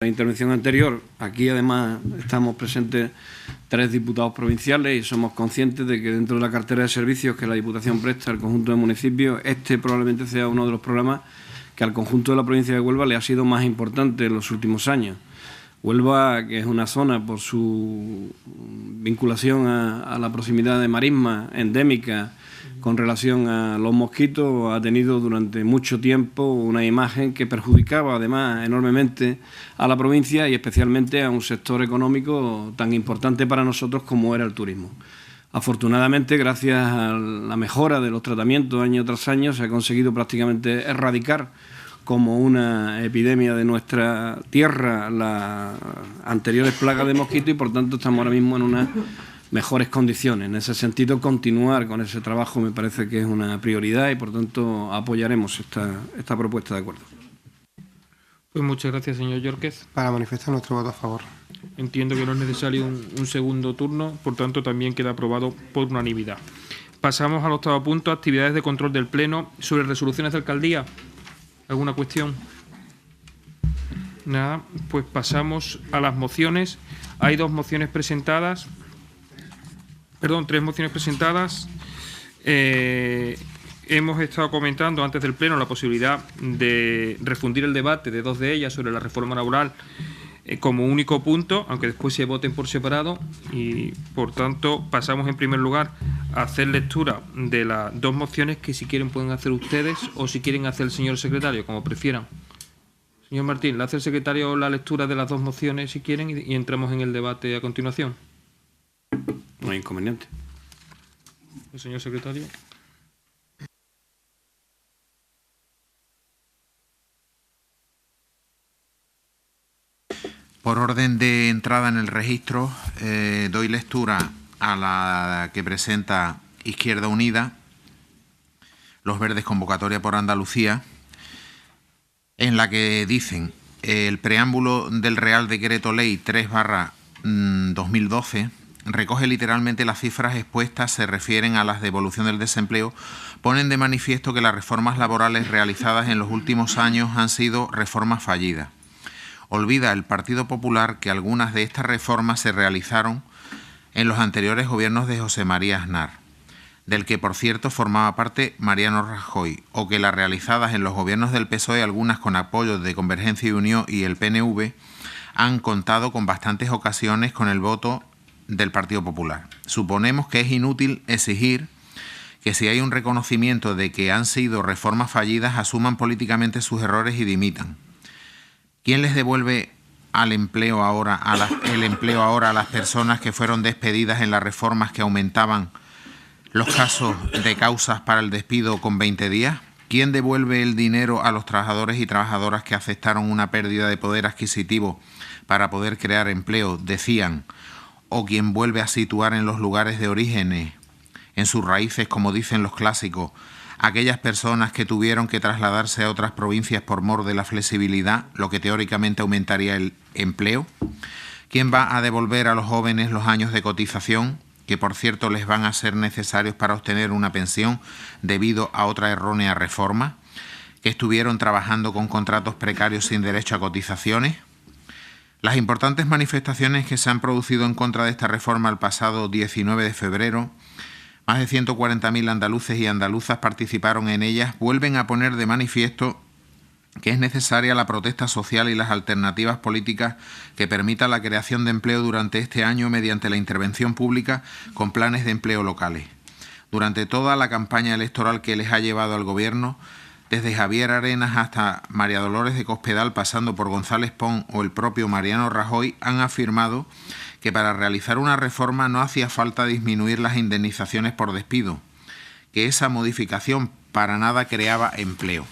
La intervención anterior, aquí además estamos presentes 3 diputados provinciales y somos conscientes de que dentro de la cartera de servicios que la Diputación presta al conjunto de municipios, este probablemente sea uno de los programas que al conjunto de la provincia de Huelva le ha sido más importante en los últimos años. Huelva, que es una zona por su vinculación a la proximidad de marismas endémicas con relación a los mosquitos, ha tenido durante mucho tiempo una imagen que perjudicaba además enormemente a la provincia y especialmente a un sector económico tan importante para nosotros como era el turismo. Afortunadamente, gracias a la mejora de los tratamientos año tras año, se ha conseguido prácticamente erradicar como una epidemia de nuestra tierra las anteriores plagas de mosquitos y por tanto estamos ahora mismo en unas mejores condiciones. En ese sentido, continuar con ese trabajo me parece que es una prioridad y por tanto apoyaremos esta propuesta de acuerdo. Pues muchas gracias, señor Yórquez. Para manifestar nuestro voto a favor. Entiendo que no es necesario un segundo turno, por tanto también queda aprobado por unanimidad. Pasamos al 8º punto, actividades de control del Pleno sobre resoluciones de alcaldía. ¿Alguna cuestión? Nada, pues pasamos a las mociones. Hay 3 mociones presentadas. Hemos estado comentando antes del Pleno la posibilidad de refundir el debate de 2 de ellas sobre la reforma laboral como único punto, aunque después se voten por separado, y por tanto pasamos en primer lugar a hacer lectura de las 2 mociones que si quieren pueden hacer ustedes o si quieren hacer el señor secretario, como prefieran. Señor Martín, ¿le hace el secretario la lectura de las 2 mociones si quieren y entramos en el debate a continuación? No hay inconveniente. El señor secretario. Por orden de entrada en el registro, doy lectura a la que presenta Izquierda Unida, Los Verdes Convocatoria por Andalucía, en la que dicen: el preámbulo del Real Decreto Ley 3/2012 recoge literalmente las cifras expuestas, se refieren a las de evolución del desempleo, ponen de manifiesto que las reformas laborales realizadas en los últimos años han sido reformas fallidas. Olvida el Partido Popular que algunas de estas reformas se realizaron en los anteriores gobiernos de José María Aznar, del que por cierto formaba parte Mariano Rajoy, o que las realizadas en los gobiernos del PSOE, algunas con apoyo de Convergencia y Unión y el PNV, han contado con bastantes ocasiones con el voto del Partido Popular. Suponemos que es inútil exigir que si hay un reconocimiento de que han sido reformas fallidas, asuman políticamente sus errores y dimitan. ¿Quién les devuelve el empleo ahora a las personas que fueron despedidas en las reformas que aumentaban los casos de causas para el despido con 20 días? ¿Quién devuelve el dinero a los trabajadores y trabajadoras que aceptaron una pérdida de poder adquisitivo para poder crear empleo, decían? ¿O quien vuelve a situar en los lugares de origen, en sus raíces, como dicen los clásicos, aquellas personas que tuvieron que trasladarse a otras provincias por mor de la flexibilidad, lo que teóricamente aumentaría el empleo? ¿Quién va a devolver a los jóvenes los años de cotización, que por cierto les van a ser necesarios para obtener una pensión debido a otra errónea reforma, que estuvieron trabajando con contratos precarios sin derecho a cotizaciones? Las importantes manifestaciones que se han producido en contra de esta reforma el pasado 19 de febrero, más de 140.000 andaluces y andaluzas participaron en ellas, vuelven a poner de manifiesto que es necesaria la protesta social y las alternativas políticas que permitan la creación de empleo durante este año mediante la intervención pública con planes de empleo locales. Durante toda la campaña electoral que les ha llevado al Gobierno, desde Javier Arenas hasta María Dolores de Cospedal, pasando por González Pons o el propio Mariano Rajoy, han afirmado que para realizar una reforma no hacía falta disminuir las indemnizaciones por despido, que esa modificación para nada creaba empleo.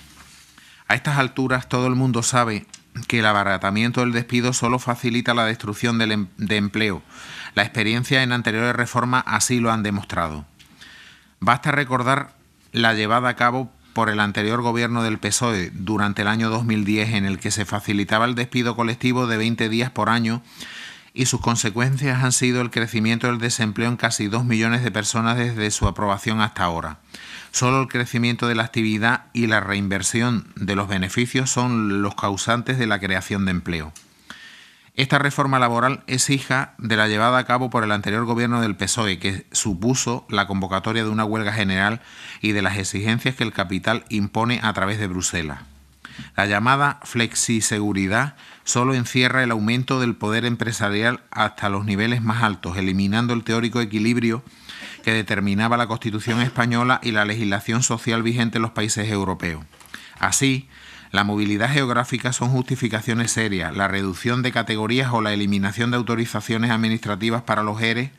A estas alturas todo el mundo sabe que el abaratamiento del despido solo facilita la destrucción de empleo. La experiencia en anteriores reformas así lo han demostrado. Basta recordar la llevada a cabo por el anterior gobierno del PSOE durante el año 2010, en el que se facilitaba el despido colectivo de 20 días por año, y sus consecuencias han sido el crecimiento del desempleo en casi 2 millones de personas desde su aprobación hasta ahora. Solo el crecimiento de la actividad y la reinversión de los beneficios son los causantes de la creación de empleo. Esta reforma laboral es hija de la llevada a cabo por el anterior gobierno del PSOE, que supuso la convocatoria de una huelga general y de las exigencias que el capital impone a través de Bruselas. La llamada flexiseguridad solo encierra el aumento del poder empresarial hasta los niveles más altos, eliminando el teórico equilibrio que determinaba la Constitución española y la legislación social vigente en los países europeos. Así, la movilidad geográfica son justificaciones serias, la reducción de categorías o la eliminación de autorizaciones administrativas para los ERE,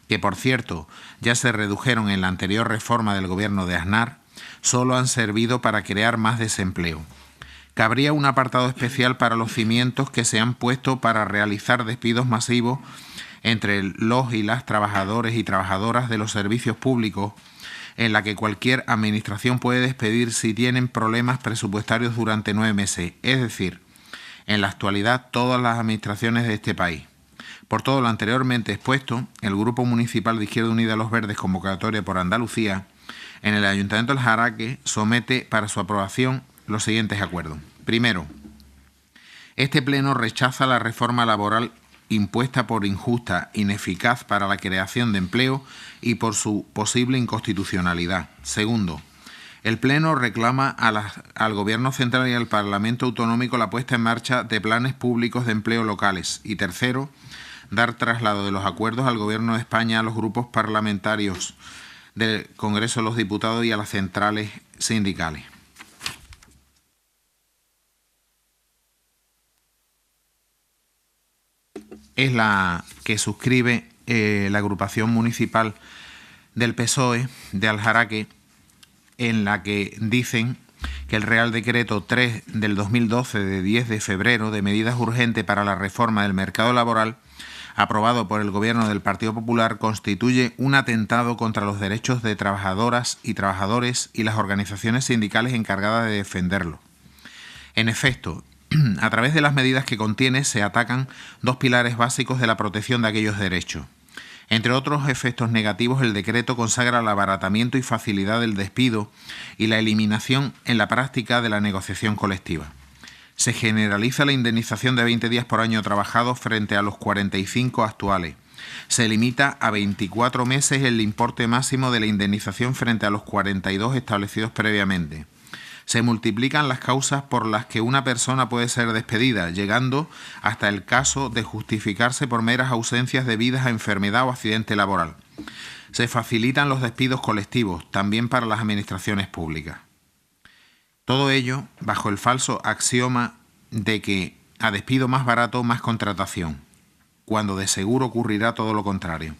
que por cierto ya se redujeron en la anterior reforma del gobierno de Aznar, solo han servido para crear más desempleo. Cabría un apartado especial para los cimientos que se han puesto para realizar despidos masivos entre los y las trabajadores y trabajadoras de los servicios públicos, en la que cualquier administración puede despedir si tienen problemas presupuestarios durante 9 meses, es decir, en la actualidad todas las administraciones de este país. Por todo lo anteriormente expuesto, el Grupo Municipal de Izquierda Unida Los Verdes, convocatoria por Andalucía, en el Ayuntamiento del Jaraque somete para su aprobación los siguientes acuerdos. Primero, este Pleno rechaza la reforma laboral impuesta por injusta, ineficaz para la creación de empleo y por su posible inconstitucionalidad. Segundo, el Pleno reclama al Gobierno Central y al Parlamento Autonómico la puesta en marcha de planes públicos de empleo locales. Y tercero, dar traslado de los acuerdos al Gobierno de España, a los grupos parlamentarios del Congreso de los Diputados y a las centrales sindicales. Es la que suscribe la agrupación municipal del PSOE de Aljaraque, en la que dicen que el Real Decreto 3 del 2012 de 10 de febrero de medidas urgentes para la reforma del mercado laboral, aprobado por el Gobierno del Partido Popular, constituye un atentado contra los derechos de trabajadoras y trabajadores y las organizaciones sindicales encargadas de defenderlo. En efecto, a través de las medidas que contiene se atacan dos pilares básicos de la protección de aquellos derechos. Entre otros efectos negativos, el decreto consagra el abaratamiento y facilidad del despido y la eliminación en la práctica de la negociación colectiva. Se generaliza la indemnización de 20 días por año trabajado frente a los 45 actuales. Se limita a 24 meses el importe máximo de la indemnización frente a los 42 establecidos previamente. Se multiplican las causas por las que una persona puede ser despedida, llegando hasta el caso de justificarse por meras ausencias debidas a enfermedad o accidente laboral. Se facilitan los despidos colectivos, también para las administraciones públicas. Todo ello bajo el falso axioma de que a despido más barato, más contratación, cuando de seguro ocurrirá todo lo contrario.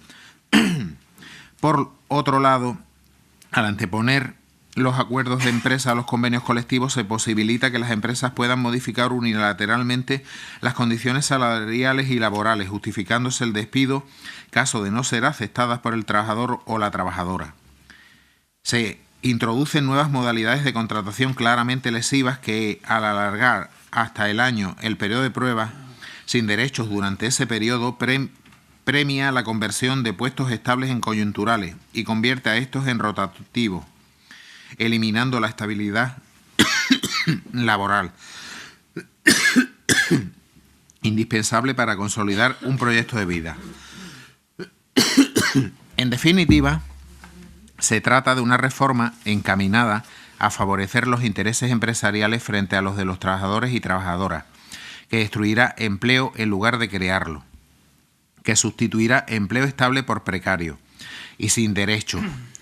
Por otro lado, al anteponer los acuerdos de empresa a los convenios colectivos, se posibilita que las empresas puedan modificar unilateralmente las condiciones salariales y laborales, justificándose el despido caso de no ser aceptadas por el trabajador o la trabajadora. Se introducen nuevas modalidades de contratación claramente lesivas que, al alargar hasta el año el periodo de prueba, sin derechos durante ese periodo, premia la conversión de puestos estables en coyunturales y convierte a estos en rotativos, eliminando la estabilidad laboral indispensable para consolidar un proyecto de vida. En definitiva, se trata de una reforma encaminada a favorecer los intereses empresariales frente a los de los trabajadores y trabajadoras, que destruirá empleo en lugar de crearlo, que sustituirá empleo estable por precario y sin derecho,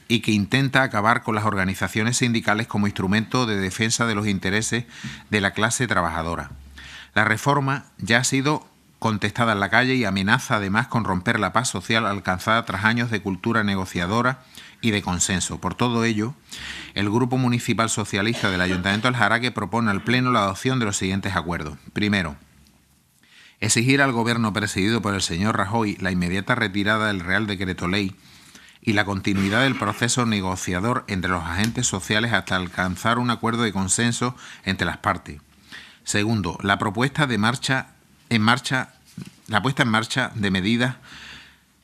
y que intenta acabar con las organizaciones sindicales como instrumento de defensa de los intereses de la clase trabajadora. La reforma ya ha sido contestada en la calle y amenaza además con romper la paz social alcanzada tras años de cultura negociadora y de consenso. Por todo ello, el Grupo Municipal Socialista del Ayuntamiento del Jaraque propone al Pleno la adopción de los siguientes acuerdos. Primero, exigir al Gobierno presidido por el señor Rajoy la inmediata retirada del Real Decreto Ley y la continuidad del proceso negociador entre los agentes sociales hasta alcanzar un acuerdo de consenso entre las partes. Segundo, la puesta en marcha de medidas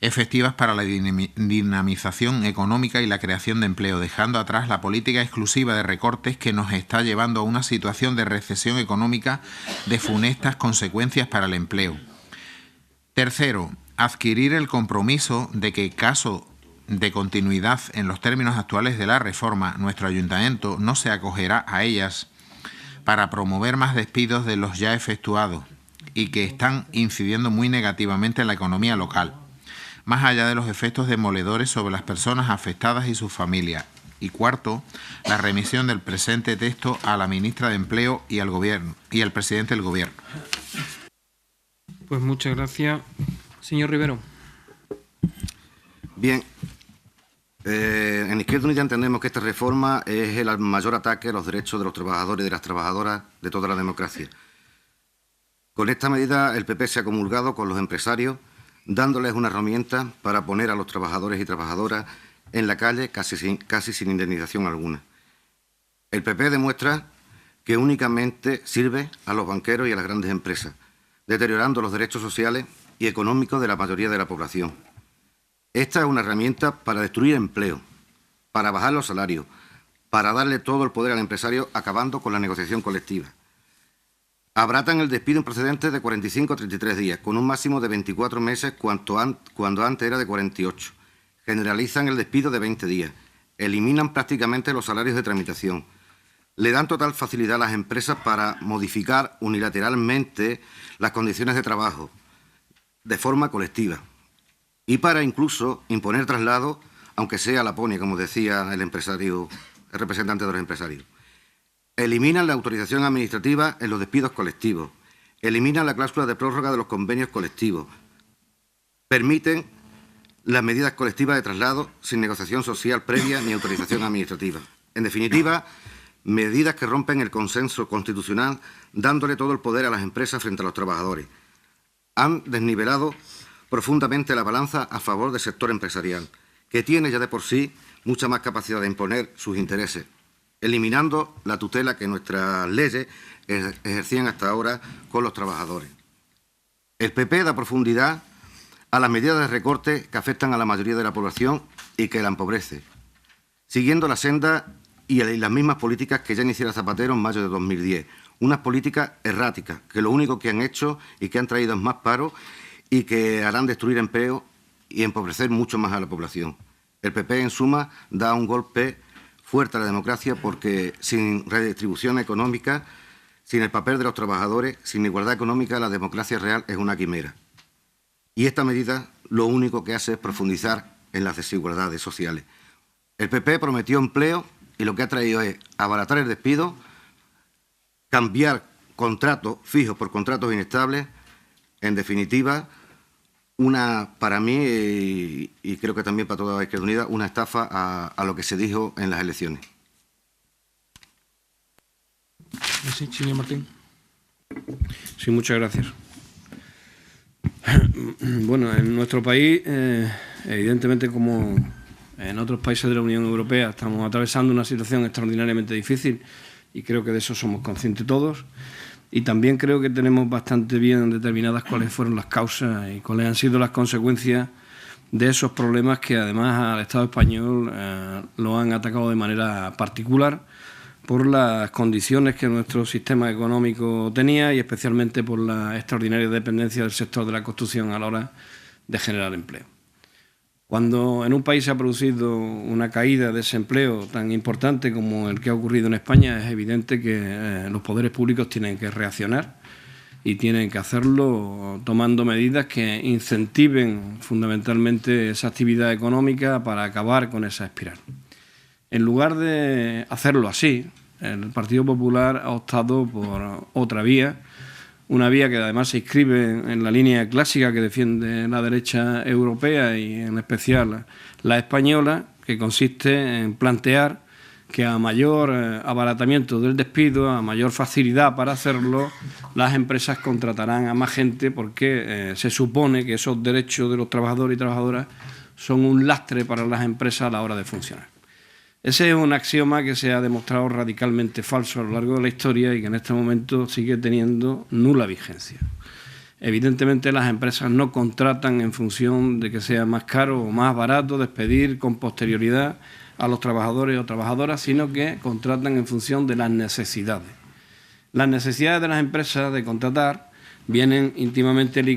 efectivas para la dinamización económica y la creación de empleo, dejando atrás la política exclusiva de recortes que nos está llevando a una situación de recesión económica de funestas consecuencias para el empleo. Tercero, adquirir el compromiso de que, en caso de continuidad en los términos actuales de la reforma, nuestro ayuntamiento no se acogerá a ellas para promover más despidos de los ya efectuados y que están incidiendo muy negativamente en la economía local, más allá de los efectos demoledores sobre las personas afectadas y sus familias. Y cuarto, la remisión del presente texto a la ministra de Empleo y al Gobierno y al presidente del Gobierno. Pues muchas gracias. Señor Rivero. Bien. En Izquierda Unida entendemos que esta reforma es el mayor ataque a los derechos de los trabajadores y de las trabajadoras de toda la democracia. Con esta medida el PP se ha comulgado con los empresarios, dándoles una herramienta para poner a los trabajadores y trabajadoras en la calle casi sin indemnización alguna. El PP demuestra que únicamente sirve a los banqueros y a las grandes empresas, deteriorando los derechos sociales y económicos de la mayoría de la población. Esta es una herramienta para destruir empleo, para bajar los salarios, para darle todo el poder al empresario, acabando con la negociación colectiva. Abratan el despido en precedentes de 45 a 33 días, con un máximo de 24 meses cuando antes era de 48. Generalizan el despido de 20 días. Eliminan prácticamente los salarios de tramitación. Le dan total facilidad a las empresas para modificar unilateralmente las condiciones de trabajo de forma colectiva y para incluso imponer traslado, aunque sea a Laponia, como decía el representante de los empresarios. Eliminan la autorización administrativa en los despidos colectivos. Eliminan la cláusula de prórroga de los convenios colectivos. Permiten las medidas colectivas de traslado sin negociación social previa ni autorización administrativa. En definitiva, medidas que rompen el consenso constitucional, dándole todo el poder a las empresas frente a los trabajadores. Han desnivelado profundamente la balanza a favor del sector empresarial, que tiene ya de por sí mucha más capacidad de imponer sus intereses, eliminando la tutela que nuestras leyes ejercían hasta ahora con los trabajadores. El PP da profundidad a las medidas de recorte que afectan a la mayoría de la población y que la empobrece, siguiendo la senda y las mismas políticas que ya iniciara Zapatero en mayo de 2010. Unas políticas erráticas, que lo único que han hecho y que han traído es más paro y que harán destruir empleo y empobrecer mucho más a la población. El PP, en suma, da un golpe fuerte a la democracia porque sin redistribución económica, sin el papel de los trabajadores, sin igualdad económica, la democracia real es una quimera. Y esta medida lo único que hace es profundizar en las desigualdades sociales. El PP prometió empleo y lo que ha traído es abaratar el despido, cambiar contratos fijos por contratos inestables, en definitiva, para mí, y creo que también para toda la Izquierda Unida, una estafa a lo que se dijo en las elecciones. Sí, señor Martín. Sí, muchas gracias. Bueno, en nuestro país, evidentemente, como en otros países de la Unión Europea, estamos atravesando una situación extraordinariamente difícil y creo que de eso somos conscientes todos. Y también creo que tenemos bastante bien determinadas cuáles fueron las causas y cuáles han sido las consecuencias de esos problemas que además al Estado español lo han atacado de manera particular por las condiciones que nuestro sistema económico tenía y especialmente por la extraordinaria dependencia del sector de la construcción a la hora de generar empleo. Cuando en un país se ha producido una caída de ese empleo tan importante como el que ha ocurrido en España, es evidente que los poderes públicos tienen que reaccionar y tienen que hacerlo tomando medidas que incentiven fundamentalmente esa actividad económica para acabar con esa espiral. En lugar de hacerlo así, el Partido Popular ha optado por otra vía, una vía que además se inscribe en la línea clásica que defiende la derecha europea y en especial la española, que consiste en plantear que a mayor abaratamiento del despido, a mayor facilidad para hacerlo, las empresas contratarán a más gente porque se supone que esos derechos de los trabajadores y trabajadoras son un lastre para las empresas a la hora de funcionar. Ese es un axioma que se ha demostrado radicalmente falso a lo largo de la historia y que en este momento sigue teniendo nula vigencia. Evidentemente las empresas no contratan en función de que sea más caro o más barato despedir con posterioridad a los trabajadores o trabajadoras, sino que contratan en función de las necesidades. Las necesidades de las empresas de contratar vienen íntimamente ligadas